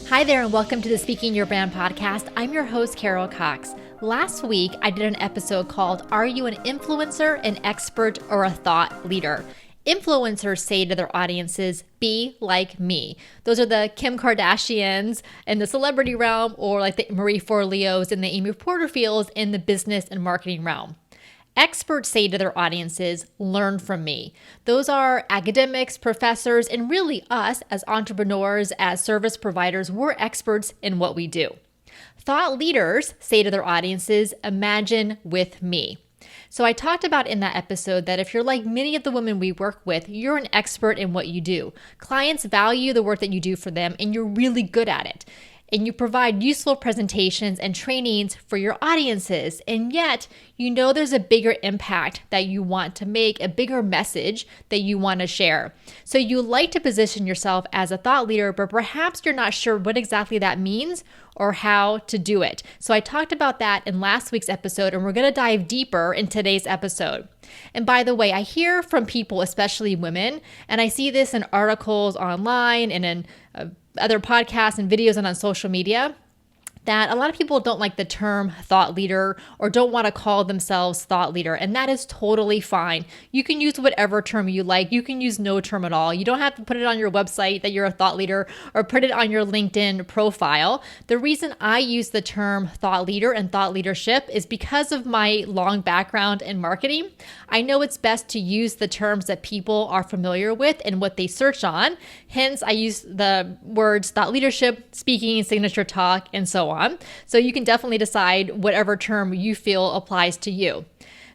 Hi there, and welcome to the Speaking Your Brand podcast. I'm your host, Carol Cox. Last week, I did an episode called, Are You an Influencer, an Expert, or a Thought Leader? Influencers say to their audiences, be like me. Those are the Kim Kardashians in the celebrity realm, or like the Marie Forleos and the Amy Porterfields in the business and marketing realm. Experts say to their audiences, learn from me. Those are academics, professors, and really us as entrepreneurs, as service providers, we're experts in what we do. Thought leaders say to their audiences, imagine with me. So I talked about in that episode that if you're like many of the women we work with, you're an expert in what you do. Clients value the work that you do for them, and you're really good at it. And you provide useful presentations and trainings for your audiences. And yet, you know there's a bigger impact that you want to make, a bigger message that you want to share. So you like to position yourself as a thought leader, but perhaps you're not sure what exactly that means or how to do it. So I talked about that in last week's episode, and we're going to dive deeper in today's episode. And by the way, I hear from people, especially women, and I see this in articles online and in other podcasts and videos and on social media, that a lot of people don't like the term thought leader or don't want to call themselves thought leader. And that is totally fine. You can use whatever term you like. You can use no term at all. You don't have to put it on your website that you're a thought leader or put it on your LinkedIn profile. The reason I use the term thought leader and thought leadership is because of my long background in marketing. I know it's best to use the terms that people are familiar with and what they search on. Hence, I use the words thought leadership, speaking, signature talk, and so on. So you can definitely decide whatever term you feel applies to you.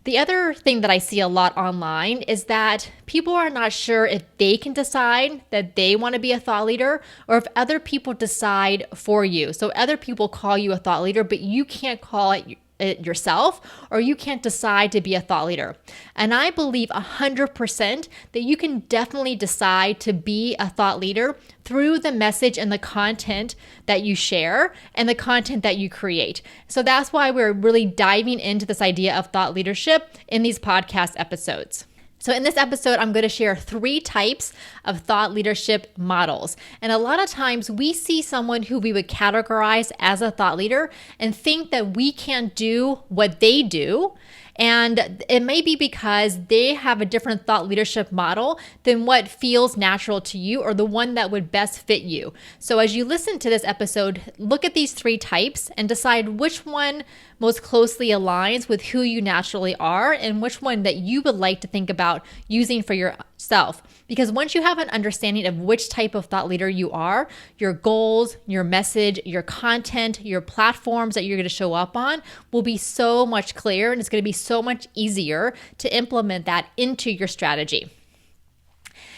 The other thing that I see a lot online is that people are not sure if they can decide that they want to be a thought leader or if other people decide for you. So other people call you a thought leader, but you can't call it yourself, or you can't decide to be a thought leader. And I believe 100% that you can definitely decide to be a thought leader through the message and the content that you share and the content that you create. So that's why we're really diving into this idea of thought leadership in these podcast episodes. So in this episode, I'm going to share 3 types of thought leadership models. And a lot of times we see someone who we would categorize as a thought leader and think that we can't do what they do. And it may be because they have a different thought leadership model than what feels natural to you or the one that would best fit you. So as you listen to this episode, look at these 3 types and decide which one most closely aligns with who you naturally are and which one that you would like to think about using for yourself. Because once you have an understanding of which type of thought leader you are, your goals, your message, your content, your platforms that you're going to show up on will be so much clearer, and it's going to be so much easier to implement that into your strategy.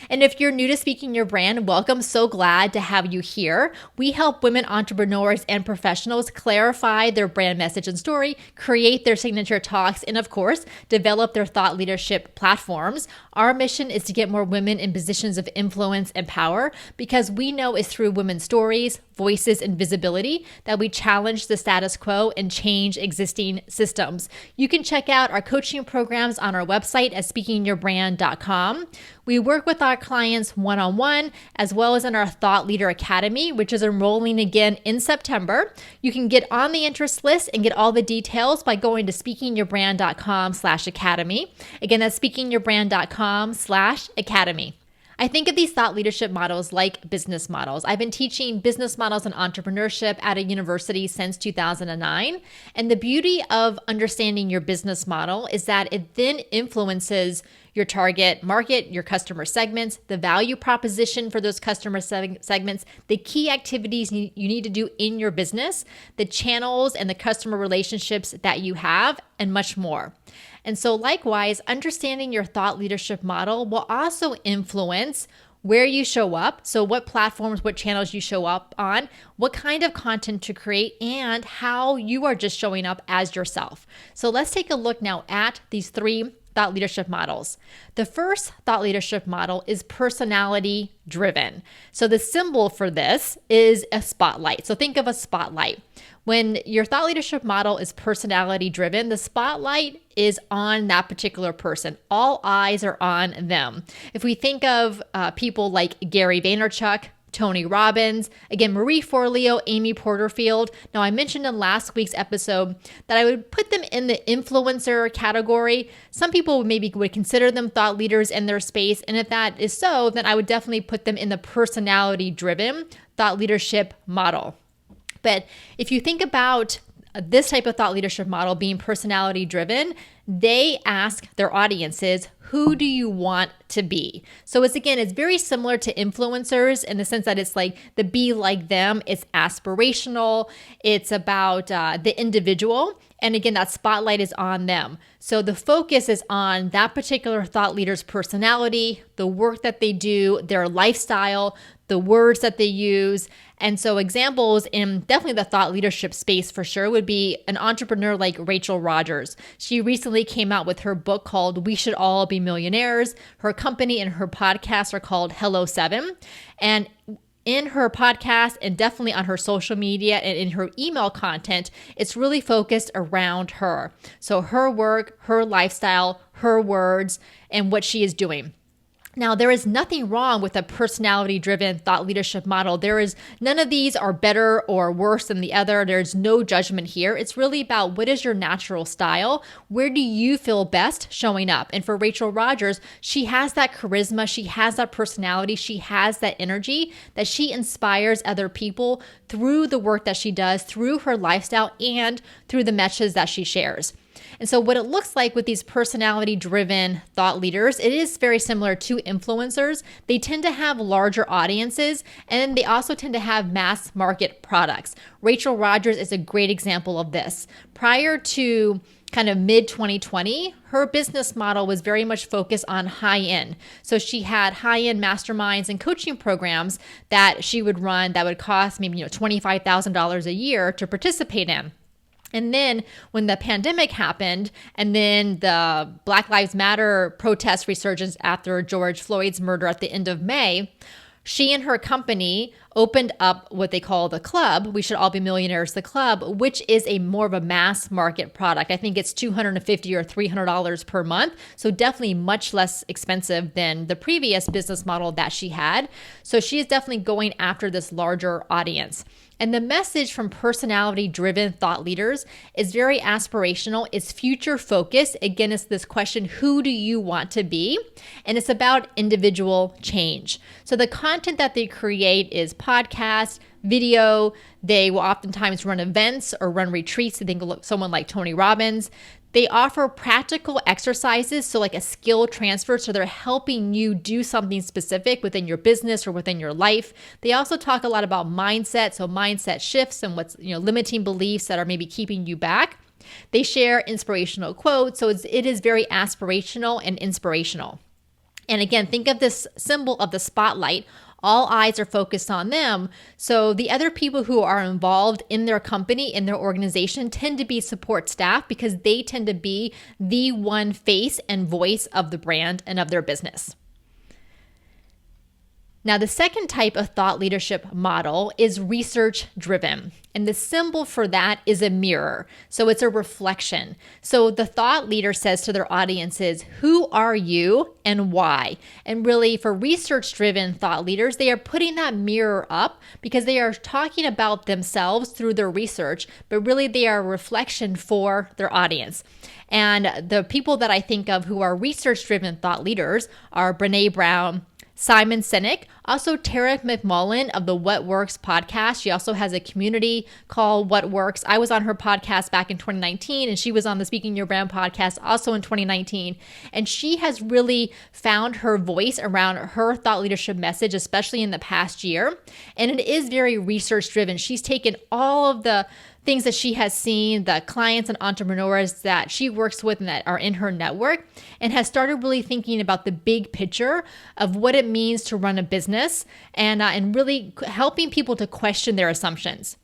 And if you're new to Speaking Your Brand, welcome. So glad to have you here. We help women entrepreneurs and professionals clarify their brand message and story, create their signature talks, and of course, develop their thought leadership platforms. Our mission is to get more women in positions of influence and power because we know it's through women's stories, voices, and visibility that we challenge the status quo and change existing systems. You can check out our coaching programs on our website at speakingyourbrand.com. We work with our clients one-on-one as well as in our Thought Leader Academy, which is enrolling again in September. You can get on the interest list and get all the details by going to speakingyourbrand.com/academy. Again, that's speakingyourbrand.com/academy. I think of these thought leadership models like business models. I've been teaching business models and entrepreneurship at a university since 2009. And the beauty of understanding your business model is that it then influences your target market, your customer segments, the value proposition for those customer segments, the key activities you need to do in your business, the channels and the customer relationships that you have, and much more. And so likewise, understanding your thought leadership model will also influence where you show up. So what platforms, what channels you show up on, what kind of content to create, and how you are just showing up as yourself. So let's take a look now at these 3 thought leadership models. The first thought leadership model is personality driven. So the symbol for this is a spotlight. So think of a spotlight. When your thought leadership model is personality driven, the spotlight is on that particular person. All eyes are on them. If we think of people like Gary Vaynerchuk, Tony Robbins, again, Marie Forleo, Amy Porterfield. Now, I mentioned in last week's episode that I would put them in the influencer category. Some people maybe would consider them thought leaders in their space. And if that is so, then I would definitely put them in the personality-driven thought leadership model. But if you think about this type of thought leadership model being personality driven, they ask their audiences, who do you want to be? So it's very similar to influencers in the sense that it's like the be like them. It's aspirational. It's about the individual. And again, that spotlight is on them. So the focus is on that particular thought leader's personality, the work that they do, their lifestyle, the words that they use. And so examples in definitely the thought leadership space for sure would be an entrepreneur like Rachel Rodgers. She recently came out with her book called We Should All Be Millionaires. Her company and her podcast are called Hello 7. And in her podcast and definitely on her social media and in her email content, it's really focused around her. So her work, her lifestyle, her words, and what she is doing. Now, there is nothing wrong with a personality-driven thought leadership model. None of these are better or worse than the other. There's no judgment here. It's really about what is your natural style? Where do you feel best showing up? And for Rachel Rodgers, she has that charisma. She has that personality. She has that energy that she inspires other people through the work that she does, through her lifestyle, and through the messages that she shares. And so what it looks like with these personality-driven thought leaders, it is very similar to influencers. They tend to have larger audiences, and they also tend to have mass market products. Rachel Rodgers is a great example of this. Prior to kind of mid-2020, her business model was very much focused on high-end. So she had high-end masterminds and coaching programs that she would run that would cost maybe $25,000 a year to participate in. And then when the pandemic happened and then the Black Lives Matter protest resurgence after George Floyd's murder at the end of May, she and her company opened up what they call the club. We Should All Be Millionaires, the club, which is more of a mass market product. I think it's $250 or $300 per month. So definitely much less expensive than the previous business model that she had. So she is definitely going after this larger audience. And the message from personality-driven thought leaders is very aspirational. It's future-focused. Again, it's this question, who do you want to be? And it's about individual change. So the content that they create is podcast, video. They will oftentimes run events or run retreats. I think someone like Tony Robbins. They offer practical exercises, so like a skill transfer, so they're helping you do something specific within your business or within your life. They also talk a lot about mindset, so mindset shifts and what's limiting beliefs that are maybe keeping you back. They share inspirational quotes, so it is very aspirational and inspirational. And again, think of this symbol of the spotlight. All eyes are focused on them. So the other people who are involved in their company, in their organization, tend to be support staff because they tend to be the one face and voice of the brand and of their business. Now, the second type of thought leadership model is research driven. And the symbol for that is a mirror. So it's a reflection. So the thought leader says to their audiences, who are you and why? And really for research driven thought leaders, they are putting that mirror up because they are talking about themselves through their research, but really they are a reflection for their audience. And the people that I think of who are research driven thought leaders are Brené Brown, Simon Sinek, also Tara McMullen of the What Works podcast. She also has a community called What Works. I was on her podcast back in 2019, and she was on the Speaking Your Brand podcast also in 2019. And she has really found her voice around her thought leadership message, especially in the past year. And it is very research driven. She's taken all of the things that she has seen, the clients and entrepreneurs that she works with and that are in her network, and has started really thinking about the big picture of what it means to run a business and really helping people to question their assumptions.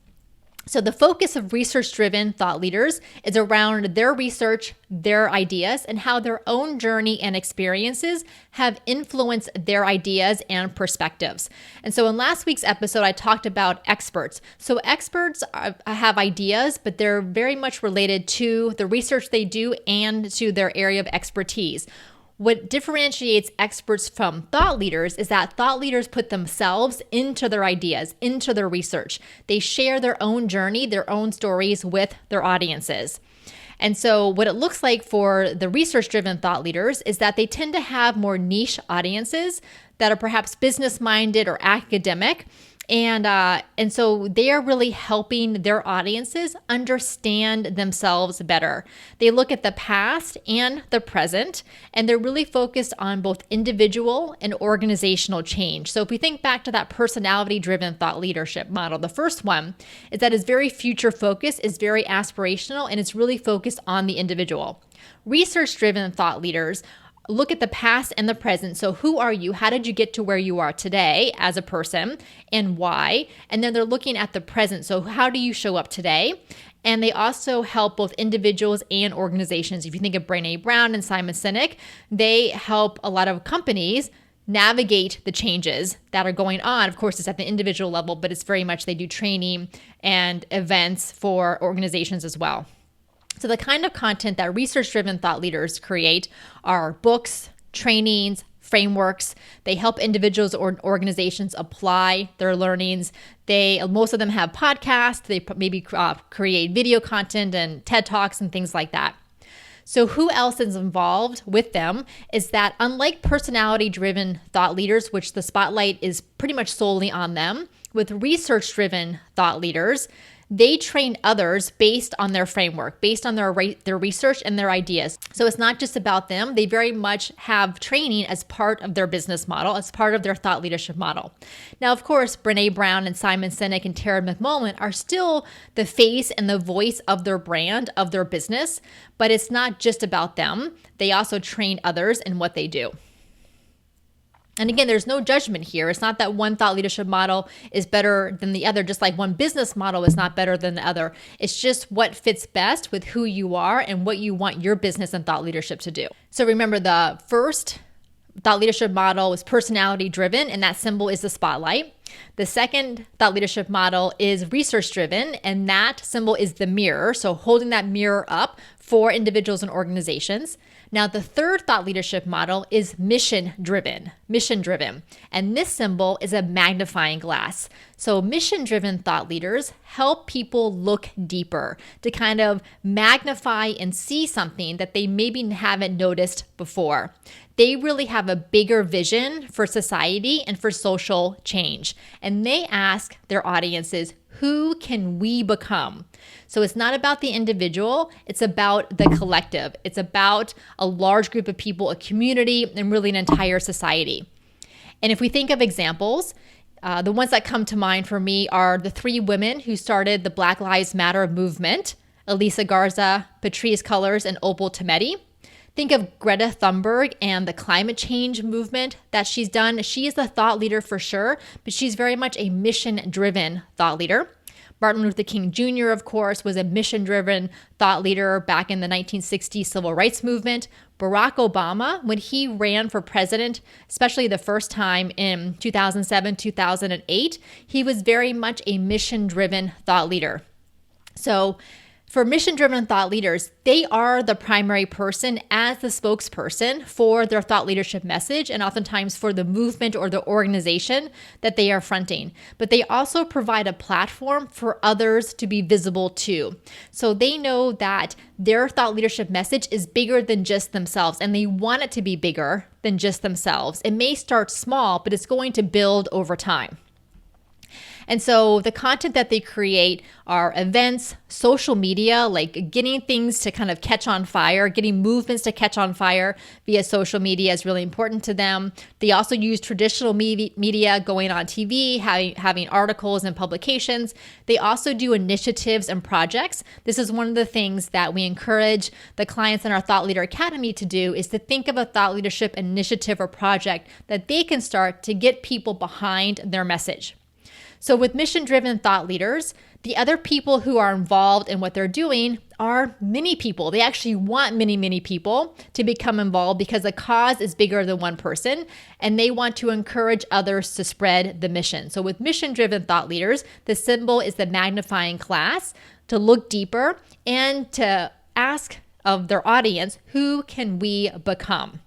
So the focus of research-driven thought leaders is around their research, their ideas, and how their own journey and experiences have influenced their ideas and perspectives. And so in last week's episode, I talked about experts. So experts have ideas, but they're very much related to the research they do and to their area of expertise. What differentiates experts from thought leaders is that thought leaders put themselves into their ideas, into their research. They share their own journey, their own stories with their audiences. And so what it looks like for the research-driven thought leaders is that they tend to have more niche audiences that are perhaps business-minded or academic. And so they are really helping their audiences understand themselves better. They look at the past and the present, and they're really focused on both individual and organizational change. So if we think back to that personality-driven thought leadership model, the first one is that it's very future-focused, is very aspirational, and it's really focused on the individual. Research-driven thought leaders look at the past and the present. So who are you? How did you get to where you are today as a person, and why? And then they're looking at the present. So how do you show up today? And they also help both individuals and organizations. If you think of Brené Brown and Simon Sinek, they help a lot of companies navigate the changes that are going on. Of course, it's at the individual level, but it's very much they do training and events for organizations as well. So the kind of content that research-driven thought leaders create are books, trainings, frameworks. They help individuals or organizations apply their learnings. Most of them have podcasts. They maybe create video content and TED Talks and things like that. So who else is involved with them is that unlike personality-driven thought leaders, which the spotlight is pretty much solely on them, with research-driven thought leaders, they train others based on their framework, based on their research and their ideas. So it's not just about them. They very much have training as part of their business model, as part of their thought leadership model. Now, of course, Brené Brown and Simon Sinek and Tara McMullen are still the face and the voice of their brand, of their business, but it's not just about them. They also train others in what they do. And again, there's no judgment here. It's not that one thought leadership model is better than the other, just like one business model is not better than the other. It's just what fits best with who you are and what you want your business and thought leadership to do. So remember, the first thought leadership model is personality driven, and that symbol is the spotlight. The second thought leadership model is research driven, and that symbol is the mirror. So holding that mirror up for individuals and organizations. Now, the third thought leadership model is mission driven, and this symbol is a magnifying glass. So mission-driven thought leaders help people look deeper to kind of magnify and see something that they maybe haven't noticed before. They really have a bigger vision for society and for social change, and they ask their audiences, who can we become? So it's not about the individual, it's about the collective. It's about a large group of people, a community, and really an entire society. And if we think of examples, the ones that come to mind for me are the three women who started the Black Lives Matter movement, Elisa Garza, Patrisse Cullors, and Opal Tometi. Think of Greta Thunberg and the climate change movement that she's done. She is a thought leader for sure, but she's very much a mission-driven thought leader. Martin Luther King Jr., of course, was a mission-driven thought leader back in the 1960s civil rights movement. Barack Obama, when he ran for president, especially the first time in 2007, 2008, he was very much a mission-driven thought leader. So for mission-driven thought leaders, they are the primary person as the spokesperson for their thought leadership message and oftentimes for the movement or the organization that they are fronting. But they also provide a platform for others to be visible to. So they know that their thought leadership message is bigger than just themselves, and they want it to be bigger than just themselves. It may start small, but it's going to build over time. And so the content that they create are events, social media, like getting things to kind of catch on fire, getting movements to catch on fire via social media is really important to them. They also use traditional media, going on TV, having articles and publications. They also do initiatives and projects. This is one of the things that we encourage the clients in our Thought Leader Academy to do, is to think of a thought leadership initiative or project that they can start to get people behind their message. So with mission-driven thought leaders, the other people who are involved in what they're doing are many people. They actually want many people to become involved because the cause is bigger than one person, and they want to encourage others to spread the mission. So with mission-driven thought leaders, the symbol is the magnifying glass to look deeper and to ask of their audience, who can we become?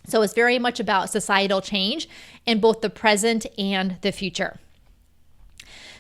So it's very much about societal change in both the present and the future.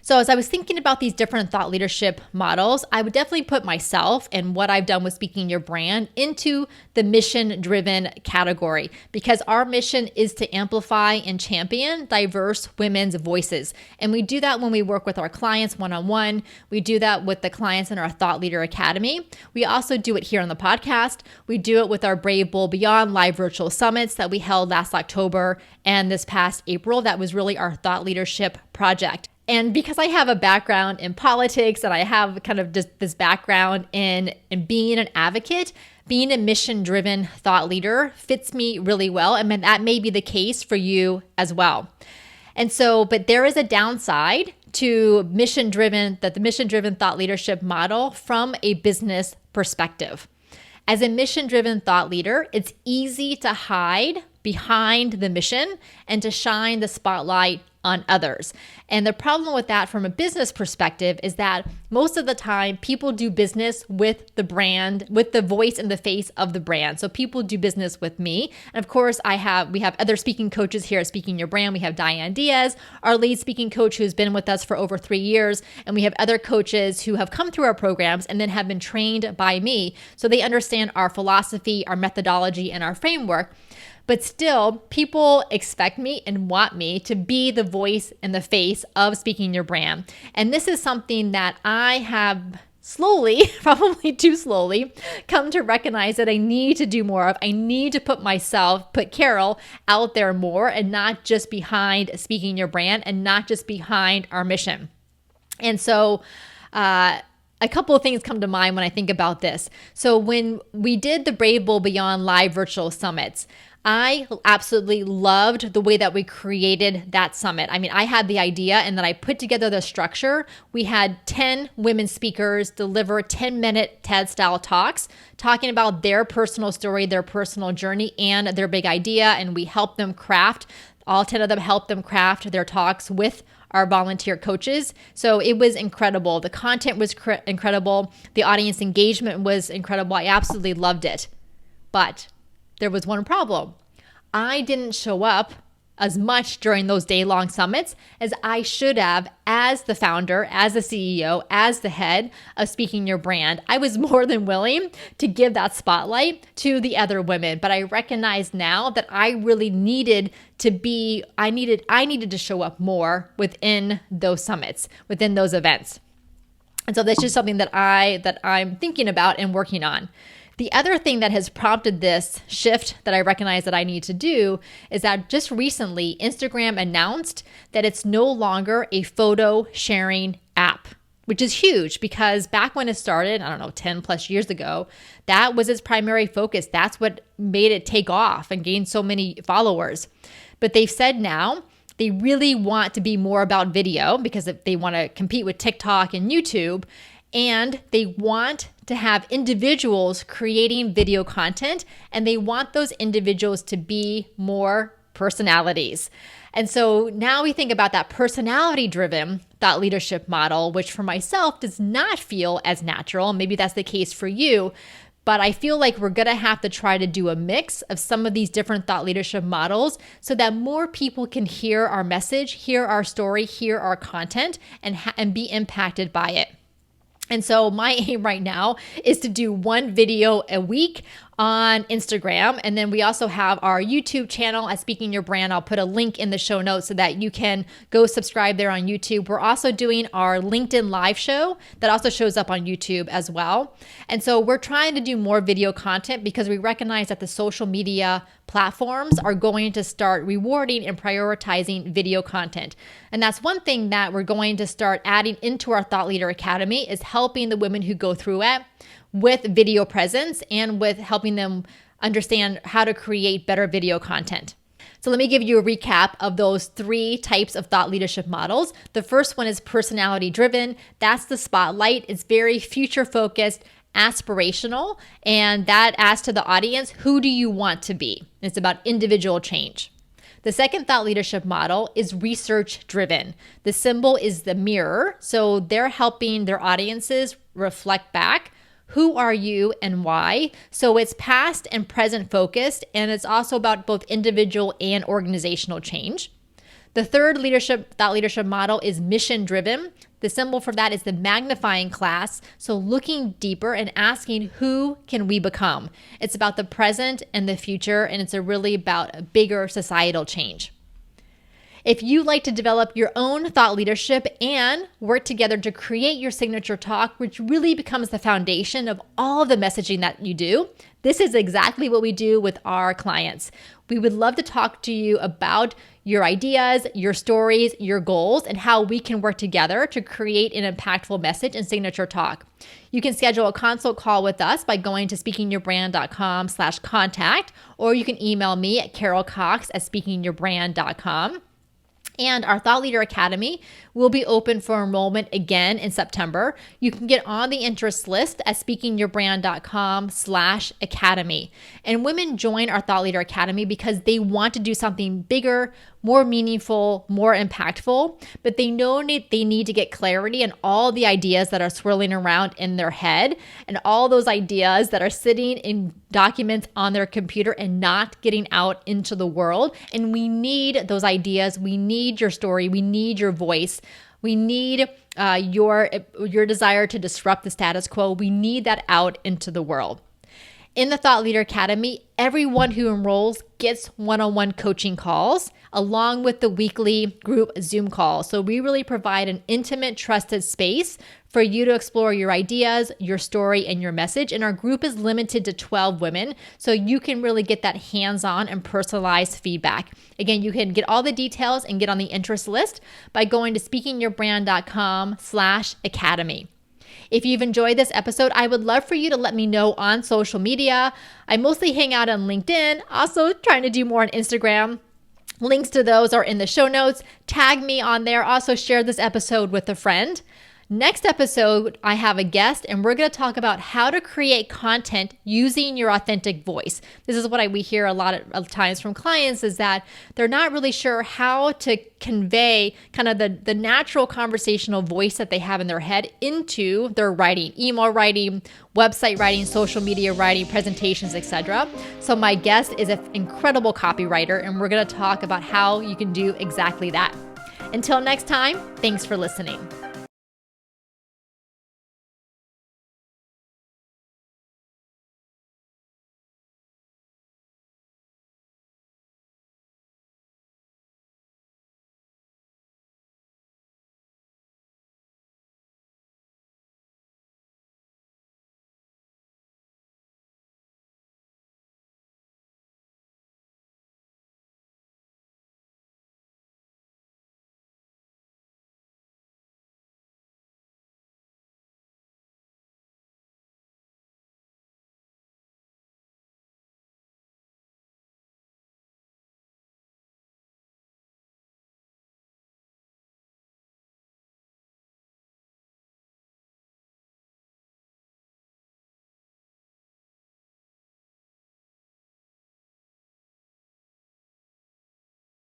So as I was thinking about these different thought leadership models, I would definitely put myself and what I've done with Speaking Your Brand into the mission-driven category, because our mission is to amplify and champion diverse women's voices. And we do that when we work with our clients one-on-one. We do that with the clients in our Thought Leader Academy. We also do it here on the podcast. We do it with our Brave, Bold, Beyond live virtual summits that we held last October and this past April. That was really our thought leadership project. And because I have a background in politics and I have kind of just this background in being an advocate, being a mission-driven thought leader fits me really well. And that may be the case for you as well. And so, but there is a downside to the mission-driven thought leadership model from a business perspective. As a mission-driven thought leader, it's easy to hide behind the mission and to shine the spotlight on others. And the problem with that from a business perspective is that most of the time people do business with the brand, with the voice and the face of the brand. So people do business with me. And of course, we have other speaking coaches here at Speaking Your Brand. We have Diane Diaz, our lead speaking coach, who's been with us for over 3 years. And we have other coaches who have come through our programs and then have been trained by me. So they understand our philosophy, our methodology, and our framework. But still, people expect me and want me to be the voice and the face of Speaking Your Brand. And this is something that I have slowly, probably too slowly, come to recognize that I need to do more of. I need to put Carol out there more and not just behind Speaking Your Brand and not just behind our mission. And so, a couple of things come to mind when I think about this. So when we did the Brave, Bold, Beyond live virtual summits, I absolutely loved the way that we created that summit. I mean, I had the idea and then I put together the structure. We had 10 women speakers deliver 10-minute TED-style talks talking about their personal story, their personal journey, and their big idea. And we helped them craft, all 10 of them helped them craft their talks with our volunteer coaches. So it was incredible. The content was incredible. The audience engagement was incredible. I absolutely loved it. But there was one problem. I didn't show up as much during those day-long summits as I should have as the founder, as the CEO, as the head of Speaking Your Brand. I was more than willing to give that spotlight to the other women, but I recognize now that I really needed I needed to show up more within those summits, within those events. And so that's just something that I'm thinking about and working on. The other thing that has prompted this shift that I recognize that I need to do is that just recently, Instagram announced that it's no longer a photo sharing app, which is huge because back when it started, 10 plus years ago, that was its primary focus. That's what made it take off and gain so many followers. But they've said now they really want to be more about video because they want to compete with TikTok and YouTube, and they want to have individuals creating video content, and they want those individuals to be more personalities. And so now we think about that personality-driven thought leadership model, which for myself does not feel as natural. Maybe that's the case for you, but I feel like we're gonna have to try to do a mix of some of these different thought leadership models so that more people can hear our message, hear our story, hear our content, and be impacted by it. And so my aim right now is to do one video a week on Instagram. And then we also have our YouTube channel at Speaking Your Brand. I'll put a link in the show notes so that you can go subscribe there on YouTube. We're also doing our LinkedIn live show that also shows up on YouTube as well. And so we're trying to do more video content because we recognize that the social media platforms are going to start rewarding and prioritizing video content. And that's one thing that we're going to start adding into our Thought Leader Academy is helping the women who go through it with video presence and with helping them understand how to create better video content. So let me give you a recap of those 3 types of thought leadership models. The first one is personality driven. That's the spotlight. It's very future focused, aspirational, and that asks to the audience, who do you want to be? It's about individual change. The second thought leadership model is research driven. The symbol is the mirror. So they're helping their audiences reflect back Who are you and why? So it's past and present focused, and it's also about both individual and organizational change. The third thought leadership model is mission driven. The symbol for that is the magnifying glass. So looking deeper and asking, who can we become? It's about the present and the future, and it's really about a bigger societal change. If you'd like to develop your own thought leadership and work together to create your signature talk, which really becomes the foundation of all of the messaging that you do, this is exactly what we do with our clients. We would love to talk to you about your ideas, your stories, your goals, and how we can work together to create an impactful message and signature talk. You can schedule a consult call with us by going to speakingyourbrand.com/contact, or you can email me at carolcox@speakingyourbrand.com. And our Thought Leader Academy will be open for enrollment again in September. You can get on the interest list at speakingyourbrand.com/academy. And women join our Thought Leader Academy because they want to do something bigger, more meaningful, more impactful, but they know they need to get clarity on all the ideas that are swirling around in their head and all those ideas that are sitting in documents on their computer and not getting out into the world. And we need those ideas. We need your story. We need your voice. We need your desire to disrupt the status quo. We need that out into the world. In the Thought Leader Academy, everyone who enrolls gets one-on-one coaching calls along with the weekly group Zoom calls. So we really provide an intimate, trusted space for you to explore your ideas, your story, and your message. And our group is limited to 12 women, so you can really get that hands-on and personalized feedback. Again, you can get all the details and get on the interest list by going to speakingyourbrand.com/academy. If you've enjoyed this episode, I would love for you to let me know on social media. I mostly hang out on LinkedIn, also trying to do more on Instagram. Links to those are in the show notes. Tag me on there. Also share this episode with a friend. Next episode, I have a guest, and we're going to talk about how to create content using your authentic voice. This is what we hear a lot of times from clients, is that they're not really sure how to convey kind of the natural conversational voice that they have in their head into their writing, email writing, website writing, social media writing, presentations, etc. So my guest is an incredible copywriter, and we're going to talk about how you can do exactly that. Until next time, thanks for listening.